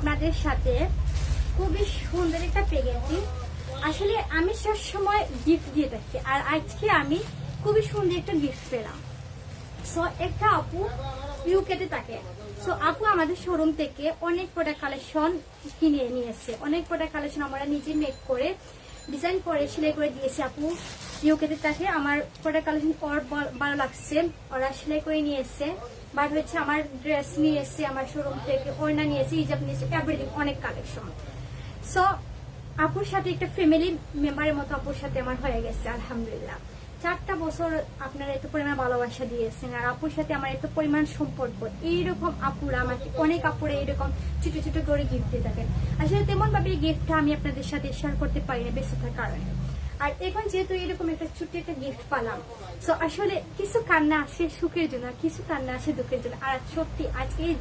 আপনাদের সাথে খুবই সুন্দর একটা প্রেগেন্সি। আসলে আমি সবসময় গিফট দিয়ে থাকি, আর আজকে আমি খুবই সুন্দর একটা গিফট পেলাম। সো একটা আপু ইউকেতে থাকে। সো আপু আমাদের শোরুম থেকে অনেক প্রোডাক্ট কালেকশন কিনে নিয়েছে, অনেক প্রোডাক্ট কালেকশন আমরা নিজে মেক করে ডিজাইন করে সেলাই করে দিয়েছি। আপু ইউকেতে থাকে, আমার প্রোডাক্ট কালেকশন ভালো লাগছে, ওরা সেলাই করে নিয়ে এসছে। বাট হচ্ছে আমার ড্রেস নিয়ে এসছে, আমার শোরুম থেকে ওড়না নিয়েছে, হিজাব নিয়েছে, এভরিথিং অনেক কালেকশন। সো আপুর সাথে একটা ফ্যামিলি মেম্বারের মতো আপুর সাথে আমার হয়ে গেছে আলহামদুলিল্লাহ। 4টা বছর আপনারা এত পরিমাণ ভালোবাসা দিয়েছেন, আর আপুর সাথে আমার এত পরিমাণ সম্পর্ক। এইরকম আপুরা আমাকে অনেক আপুরা এইরকম ছোট ছোট করে গিফট দিয়ে থাকেন। আসলে তেমন ভাবে গিফটটা আমি আপনাদের সাথে শেয়ার করতে পারি না ব্যস্ততার কারণে। আর এখন যেহেতু এরকম একটা ছোট্ট একটা গিফট পেলাম, সো আসলে কিছু কান্না আসে সুখের জন্য, কিছু কান্না আসে দুঃখের জন্য। আর সত্যি আজকে এই